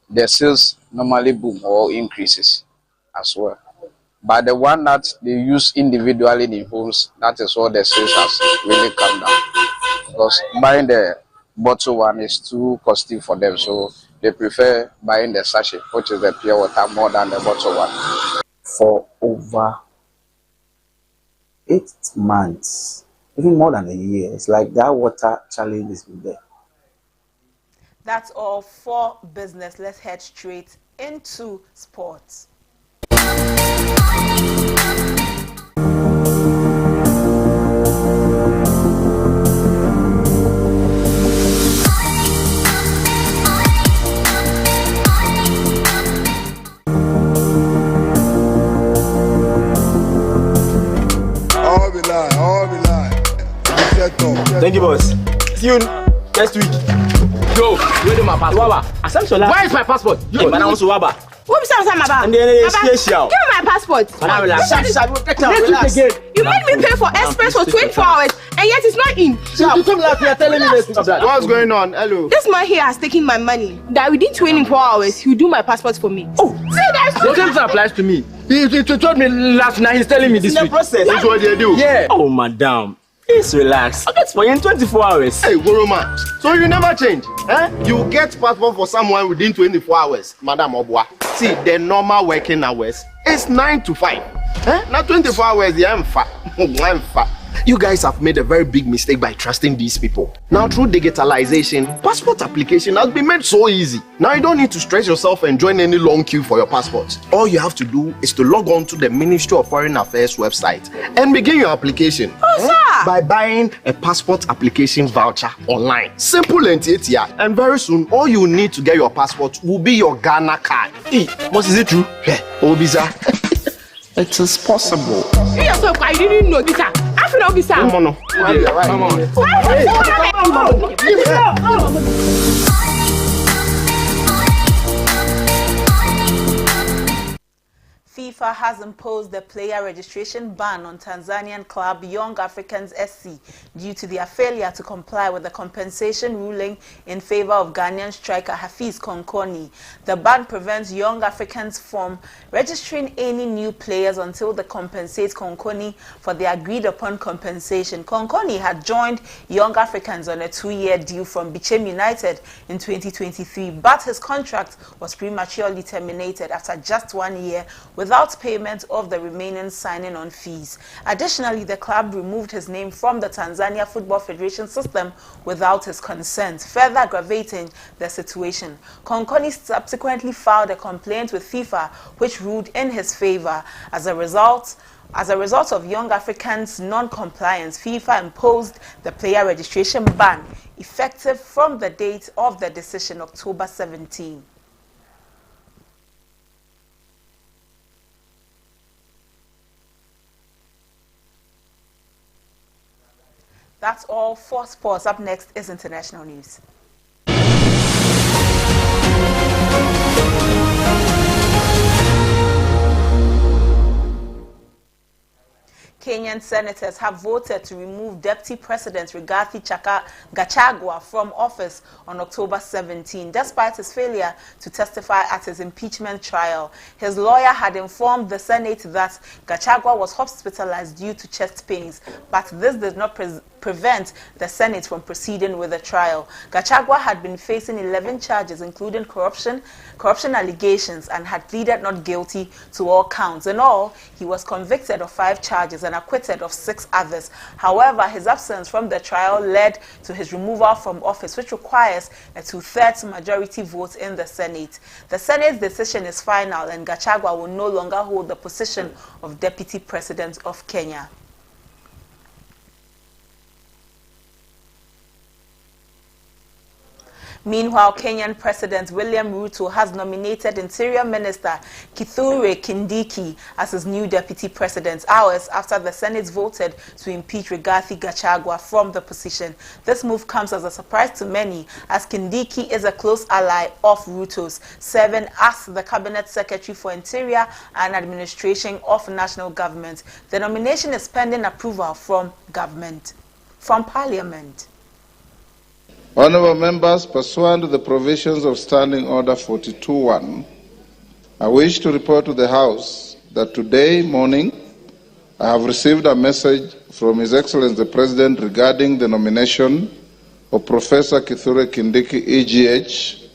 the sales normally boom or increases as well. But the one that they use individually in homes, that is what the sales has really come down. Because buying the bottle one is too costly for them, so they prefer buying the sachet, which is the pure water, more than the bottle one. For over 8 months, even more than a year, it's like that water challenge is there. That's all for business. Let's head straight into sports. Thank you, boss. See you next week. Yo, where is my passport? Where is my passport? Yo, man, I want to Waba. What is that, Maba? And then give me my passport. Relax. You made me pay for express for 24 hours, and yet it's not in. You come last year telling me this. What's going on? Hello. This man here has taken my money. That within 24 hours, he'll do my passport for me. Oh, see, that's the same thing applies to me. He told me last night. He's telling me this week. Process. That's what they do. Yeah. Oh, madam. Please relax. I'll get for you in 24 hours. Hey, Goroma. So you never change? Eh? You get passport for someone within 24 hours, Madam Obwa. See, the normal working hours is 9 to 5. Eh? Not 24 hours, yeah, I'm fat. I'm fat. You guys have made a very big mistake by trusting these people. Now, through digitalization, passport application has been made so easy. Now, you don't need to stress yourself and join any long queue for your passport. All you have to do is to log on to the Ministry of Foreign Affairs website and begin your application. By buying a passport application voucher online. Simple and easy. And very soon, all you need to get your passport will be your Ghana card. What is it true? Yeah, Obisa. It is possible. You are so quiet, you didn't know this. I feel like this. Come on. Come on. FIFA has imposed the player registration ban on Tanzanian club Young Africans SC due to their failure to comply with the compensation ruling in favor of Ghanaian striker Hafiz Konkoni. The ban prevents Young Africans from registering any new players until they compensate Konkoni for the agreed upon compensation. Konkoni had joined Young Africans on a 2-year deal from Bichem United in 2023, but his contract was prematurely terminated after just 1 year without payment of the remaining signing-on fees. Additionally, the club removed his name from the Tanzania Football Federation system without his consent, further aggravating the situation. Konkoni subsequently filed a complaint with FIFA, which ruled in his favor. As a result of Young Africans' non-compliance, FIFA imposed the player registration ban, effective from the date of the decision, October 17. That's all for sports. Up next is international news. Kenyan senators have voted to remove Deputy President Rigathi Gachagua from office on October 17, despite his failure to testify at his impeachment trial. His lawyer had informed the Senate that Gachagua was hospitalized due to chest pains, but this did not prevent the Senate from proceeding with the trial. Gachagua had been facing 11 charges, including corruption allegations, and had pleaded not guilty to all counts. In all, he was convicted of 5 charges and acquitted acquitted of 6 others. However, his absence from the trial led to his removal from office, which requires a 2/3 majority vote in the Senate. The Senate's decision is final, and Gachagua will no longer hold the position of Deputy President of Kenya. Meanwhile, Kenyan President William Ruto has nominated Interior Minister Kithure Kindiki as his new deputy president, hours after the Senate voted to impeach Rigathi Gachagua from the position. This move comes as a surprise to many, as Kindiki is a close ally of Ruto's, serving as the Cabinet Secretary for Interior and Administration of National Government. The nomination is pending approval from Parliament. Honourable members, pursuant to the provisions of Standing Order 42.1, I wish to report to the House that today morning I have received a message from His Excellency the President regarding the nomination of Professor Kithure Kindiki, EGH,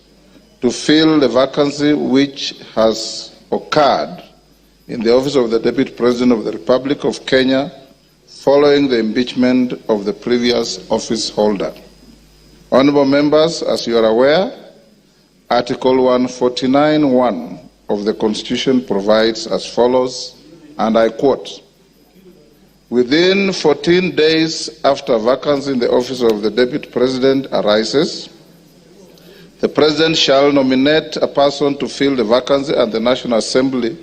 to fill the vacancy which has occurred in the office of the Deputy President of the Republic of Kenya following the impeachment of the previous office holder. Honourable members, as you are aware, Article 149(1) of the Constitution provides as follows, and I quote, "Within 14 days after vacancy in the office of the Deputy President arises, the President shall nominate a person to fill the vacancy, and the National Assembly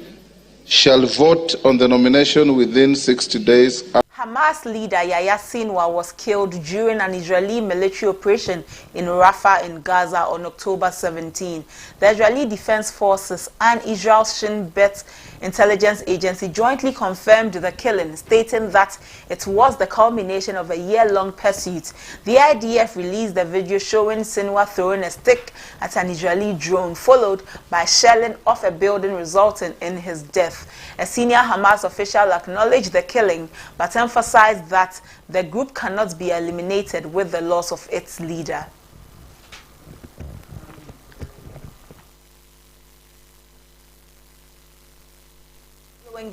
shall vote on the nomination within 60 days. Hamas leader Yahya Sinwar was killed during an Israeli military operation in Rafah in Gaza on October 17. The Israeli Defense Forces and Israel's Shin Bet intelligence agency jointly confirmed the killing, stating that it was the culmination of a year-long pursuit. The IDF released a video showing Sinwar throwing a stick at an Israeli drone, followed by shelling off a building, resulting in his death. A senior Hamas official acknowledged the killing, but emphasized that the group cannot be eliminated with the loss of its leader.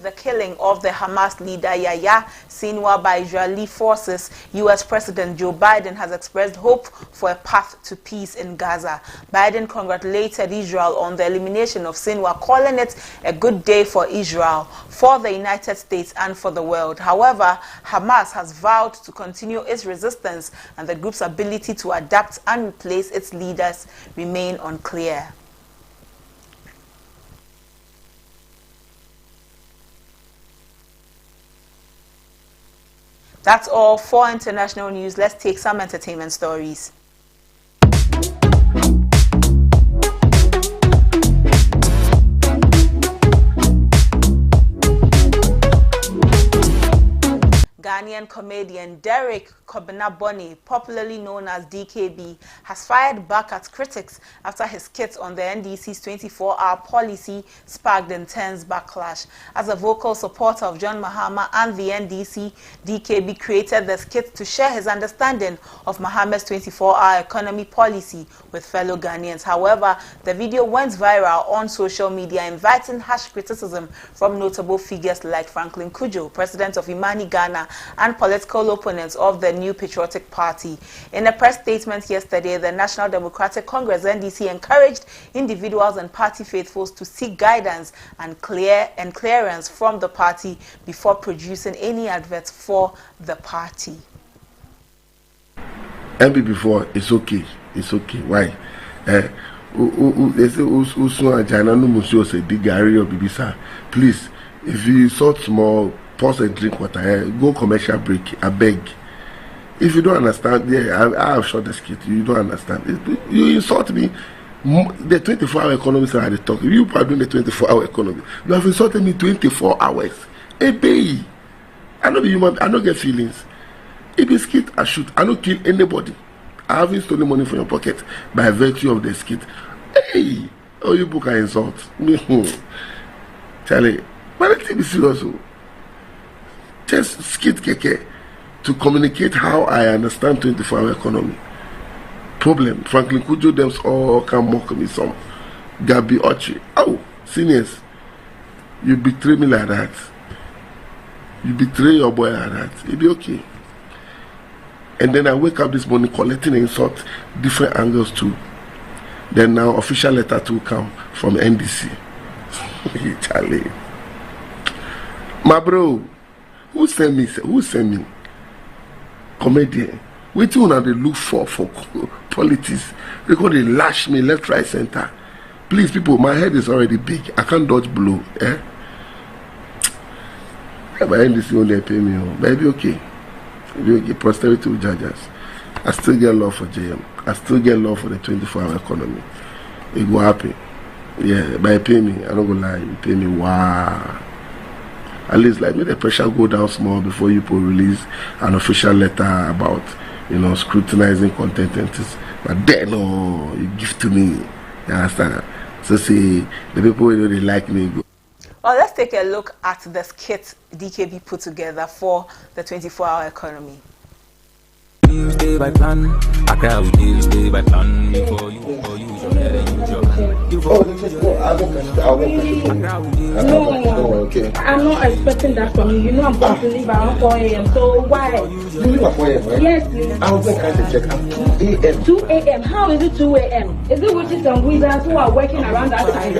The killing of the Hamas leader Yahya Sinwar by Israeli forces, U.S. President Joe Biden has expressed hope for a path to peace in Gaza. Biden congratulated Israel on the elimination of Sinwar, calling it a good day for Israel, for the United States, and for the world. However, Hamas has vowed to continue its resistance, and the group's ability to adapt and replace its leaders remain unclear. That's all for international news. Let's take some entertainment stories. Ghanaian comedian Derek Kobinaboni, popularly known as DKB, has fired back at critics after his skit on the NDC's 24-hour policy sparked intense backlash. As a vocal supporter of John Mahama and the NDC, DKB created the skit to share his understanding of Mahama's 24-hour economy policy with fellow Ghanaians. However, the video went viral on social media, inviting harsh criticism from notable figures like Franklin Kujo, president of Imani Ghana, and political opponents of the New Patriotic Party. In a press statement yesterday, the National Democratic Congress (NDC) encouraged individuals and party faithfuls to seek guidance and clearance from the party before producing any adverts for the party. MB before, it's okay. Why? They say, please, if you sort small, pause and drink water, go commercial break, I beg. If you don't understand, yeah, I have shot the skit, you don't understand. You insult me. The 24-hour economy are the talk. You probably the 24-hour economy. You have insulted me 24 hours. A day. I know be human, I don't get feelings. If you skit, I shoot. I don't kill anybody. I haven't stolen money from your pocket by virtue of the skit. Hey, oh, you book an insult. Charlie, but let's be serious. Just skit keke to communicate how I understand 24-hour economy. Problem. Franklin Kujo them all can mock me some. Gabi Ochi. Oh, seniors, you betray me like that. You betray your boy like that, it'll be okay. And then I wake up this morning collecting insults, different angles too. Then now official letter to come from NDC. Charlie. My bro, who sent me? Comedian. Wait till they look for politics. Because they lash me left, right, center. Please, people, my head is already big. I can't dodge blow. Eh? But NDC only pay me. Baby, okay. Baby, okay. Prosperity will judge us. I still get love for JM. I still get love for the 24-hour economy. It go happen. Yeah, but pay me. I don't go lie. You pay me. Wow. At least like make the pressure go down small before you put release an official letter about, you know, scrutinizing content and this. But then you give to me. You understand? So see the people who really like me go. Well, let's take a look at the skit DKB put together for the 24-hour economy. Stay by plan. I cry with you, stay by plan. Before you use your head and use your No, I'm not expecting that from you. You know I'm going to leave around 4 a.m. So why? You leave at 4 a.m., right? Yes, please. I was trying to check at 2 a.m. 2 a.m. How is it 2 a.m.? Is it with some wizards who are working around that time? 2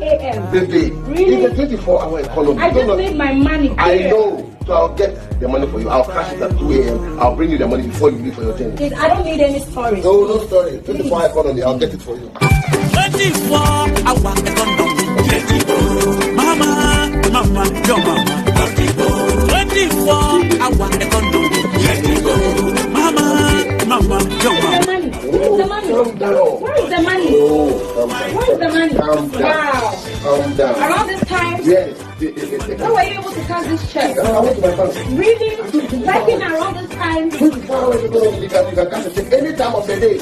a.m. Baby, Really? it's a 24-hour economy. I just need my money. I know. So I'll get the money for you. I'll cash it at 2 a.m. I'll bring you the money before you leave for your journey. Please, I don't need any story. No story. 24-hour economy. I'll get it for you. 24-hour economy. Mama, your mama. 24-hour economy. Mama, your mama. The money. Where is the money? Where is the money? Calm down. Wow. Calm down. Around this time? Yes. How were you able to cash this check? I went to my family. Really? Working around this time? 24 hours economy. You can cash a check any time of the day.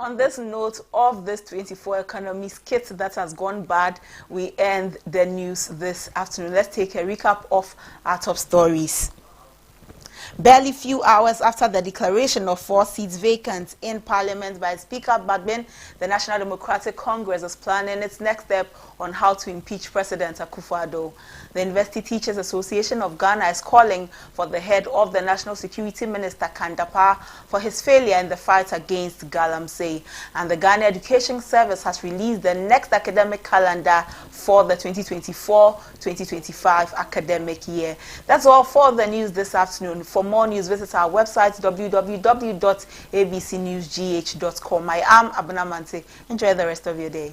On this note of this 24 economy skit that has gone bad, we end the news this afternoon. Let's take a recap of our top stories. Barely few hours after the declaration of 4 seats vacant in Parliament by Speaker Badbin, the National Democratic Congress is planning its next step on how to impeach President Akufo-Addo. The University Teachers Association of Ghana is calling for the head of the National Security Minister, Kandapa, for his failure in the fight against Galamsey. And the Ghana Education Service has released the next academic calendar for the 2024-2025 academic year. That's all for the news this afternoon. For more news, visit our website www.abcnewsgh.com. I am Abuna Mante. Enjoy the rest of your day.